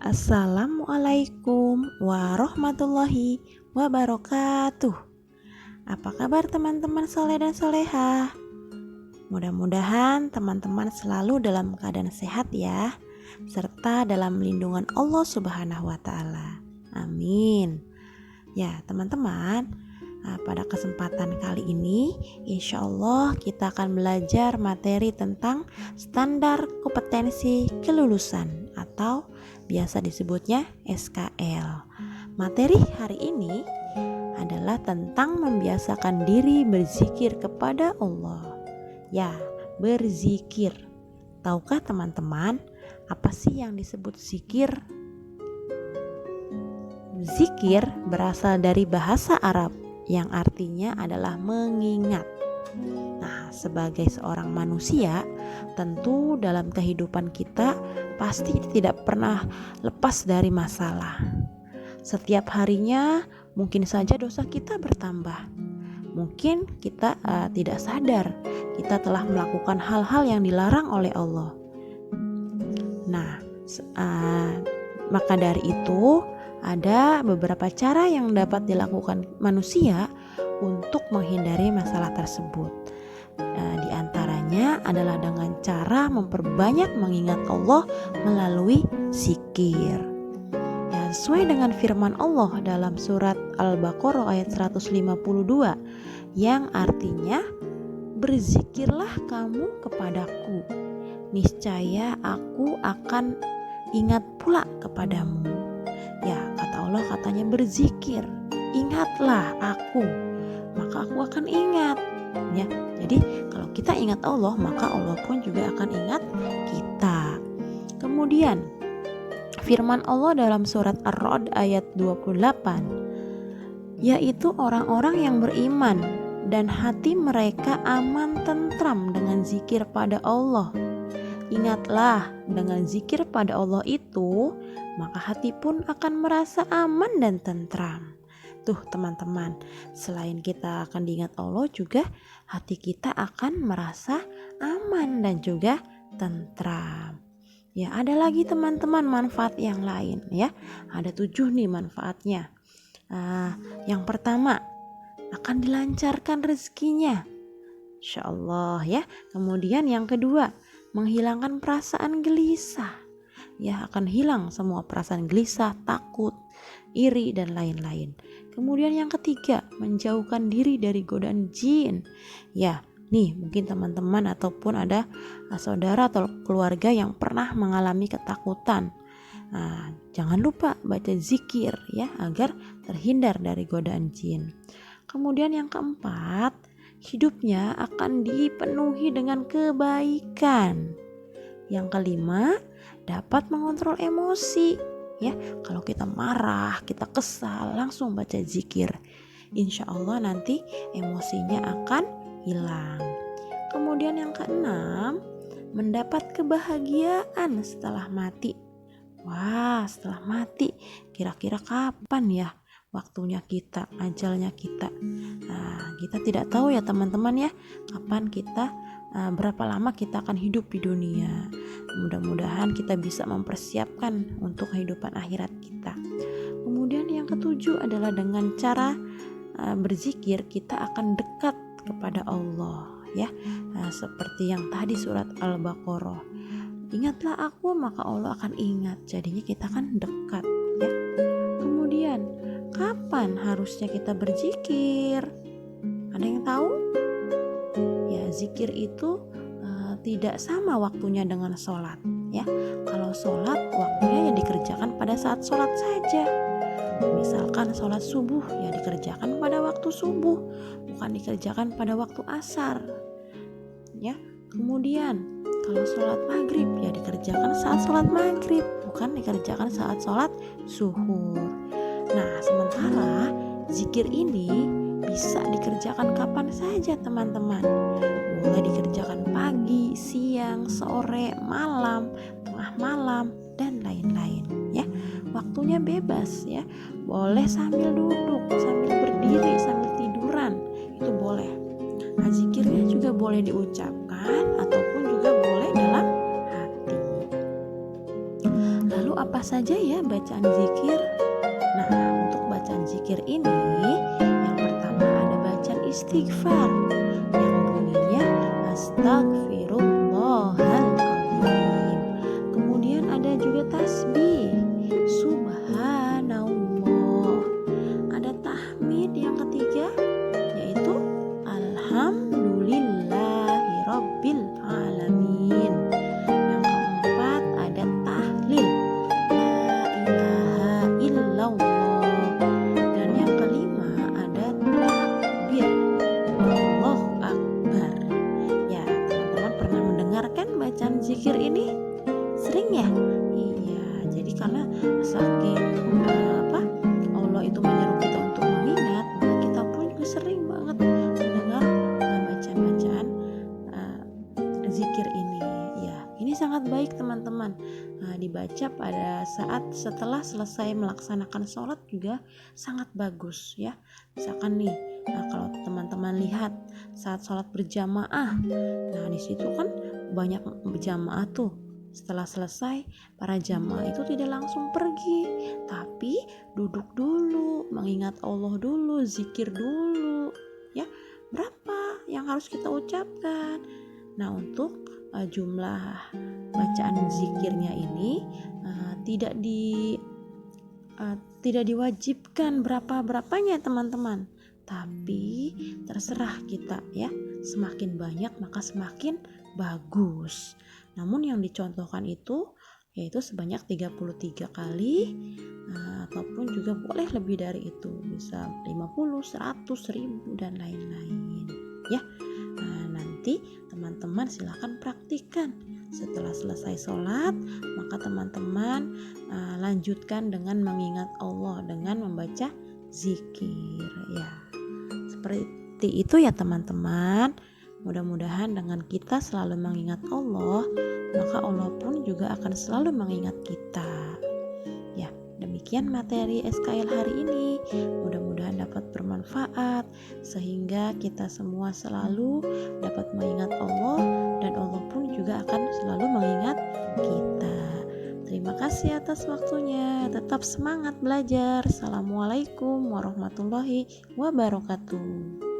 Assalamualaikum warahmatullahi wabarakatuh. Apa kabar teman-teman soleh dan solehah? Mudah-mudahan teman-teman selalu dalam keadaan sehat ya, serta dalam lindungan Allah Subhanahu wa Ta'ala. Amin. Ya teman-teman, pada kesempatan kali ini insya Allah kita akan belajar materi tentang standar kompetensi kelulusan atau biasa disebutnya SKL. Materi hari ini adalah tentang membiasakan diri berzikir kepada Allah. Ya, berzikir. Tahukah teman-teman apa sih yang disebut zikir? Zikir berasal dari bahasa Arab yang artinya adalah mengingat. Nah, sebagai seorang manusia, tentu dalam kehidupan kita pasti tidak pernah lepas dari masalah. Setiap harinya mungkin saja dosa kita bertambah. Mungkin kita tidak sadar kita telah melakukan hal-hal yang dilarang oleh Allah. Nah, maka dari itu ada beberapa cara yang dapat dilakukan manusia untuk menghindari masalah tersebut. Di antaranya adalah dengan cara memperbanyak mengingat Allah melalui zikir. Ya, sesuai dengan firman Allah dalam surat Al-Baqarah ayat 152 yang artinya, berzikirlah kamu kepadaku, niscaya aku akan ingat pula kepadamu. Ya, kata Allah katanya berzikir, ingatlah aku, maka aku akan ingat. Ya, jadi kalau kita ingat Allah, maka Allah pun juga akan ingat kita. Kemudian firman Allah dalam surat Ar-Ra'd ayat 28, yaitu orang-orang yang beriman dan hati mereka aman tentram dengan zikir pada Allah. Ingatlah, dengan zikir pada Allah itu, maka hati pun akan merasa aman dan tentram. Tuh teman-teman, selain kita akan diingat Allah, juga hati kita akan merasa aman dan juga tentram. Ya, ada lagi teman-teman manfaat yang lain ya. Ada 7 nih manfaatnya. Yang pertama, akan dilancarkan rezekinya, insya Allah ya. Kemudian yang kedua, menghilangkan perasaan gelisah. Ya, akan hilang semua perasaan gelisah, takut, iri dan lain-lain. Kemudian yang ketiga, menjauhkan diri dari godaan jin. Ya, nih mungkin teman-teman ataupun ada saudara atau keluarga yang pernah mengalami ketakutan. Nah, jangan lupa baca zikir ya agar terhindar dari godaan jin. Kemudian yang keempat, hidupnya akan dipenuhi dengan kebaikan. Yang kelima, dapat mengontrol emosi. Ya, kalau kita marah, kita kesal, langsung baca zikir. Insya Allah nanti emosinya akan hilang. Kemudian yang keenam, mendapat kebahagiaan setelah mati. Wah, setelah mati, kira-kira kapan ya waktunya kita, ajalnya kita? Nah, kita tidak tahu ya teman-teman ya, kapan kita, berapa lama kita akan hidup di dunia. Mudah-mudahan kita bisa mempersiapkan untuk kehidupan akhirat kita. Kemudian yang ketujuh adalah dengan cara berzikir kita akan dekat kepada Allah ya. Seperti yang tadi surat Al-Baqarah, ingatlah aku maka Allah akan ingat. Jadinya kita kan dekat ya. Kemudian kapan harusnya kita berzikir? Ada yang tahu? Ya, zikir itu tidak sama waktunya dengan sholat ya. Kalau sholat waktunya ya dikerjakan pada saat sholat saja. Misalkan sholat subuh ya dikerjakan pada waktu subuh, bukan dikerjakan pada waktu asar ya. Kemudian kalau sholat maghrib ya dikerjakan saat sholat maghrib, bukan dikerjakan saat sholat zuhur. Nah, sementara zikir ini bisa dikerjakan kapan saja teman-teman. Boleh dikerjakan pagi, siang, sore, malam, tengah malam, dan lain-lain ya. Waktunya bebas ya. Boleh sambil duduk, sambil berdiri, sambil tiduran, itu boleh. Nah, zikirnya juga boleh diucapkan ataupun juga boleh dalam hati. Lalu Lalu apa saja ya bacaan zikir? Nah, untuk bacaan zikir ini, yang pertama ada bacaan istighfar yang bunyinya astagfirullahaladzim. Kemudian ada juga tasbih, subhanallah. Ada tahmid yang ketiga, yaitu alhamdulillahirabbil alamin. Yang keempat ada tahlil, la ilaha illallah. Dan yang kelima ada takbir, Allahu akbar. Ya, teman-teman pernah mendengarkan bacaan zikir ini? Sering ya? Iya, jadi karena saking Allah itu menyeru kita untuk mengingat, maka kita pun juga sering banget mendengar bacaan-bacaan zikir ini. Ya, ini sangat baik teman-teman. Dibaca pada saat setelah selesai melaksanakan sholat juga sangat bagus ya. Misalkan nih, kalau teman-teman lihat saat sholat berjamaah, nah di situ kan banyak berjamaah tuh. Setelah selesai, para jamaah itu tidak langsung pergi, tapi duduk dulu, mengingat Allah dulu, zikir dulu. Ya, berapa yang harus kita ucapkan? Nah, untuk jumlah bacaan zikirnya ini tidak diwajibkan berapanya teman-teman, tapi terserah kita ya. Semakin banyak maka semakin bagus. Namun yang dicontohkan itu yaitu sebanyak 33 kali, ataupun juga boleh lebih dari itu, bisa 50, 100, 1000 dan lain-lain ya. Nanti teman-teman silakan praktikkan. Setelah selesai sholat, maka teman-teman lanjutkan dengan mengingat Allah dengan membaca zikir ya. Seperti itu ya teman-teman. Mudah-mudahan dengan kita selalu mengingat Allah, maka Allah pun juga akan selalu mengingat kita. Ya, demikian materi SKL hari ini. Mudah-mudahan dapat bermanfaat sehingga kita semua selalu dapat mengingat Allah, dan Allah pun juga akan selalu mengingat kita. Terima kasih atas waktunya. Tetap semangat belajar. Assalamualaikum warahmatullahi wabarakatuh.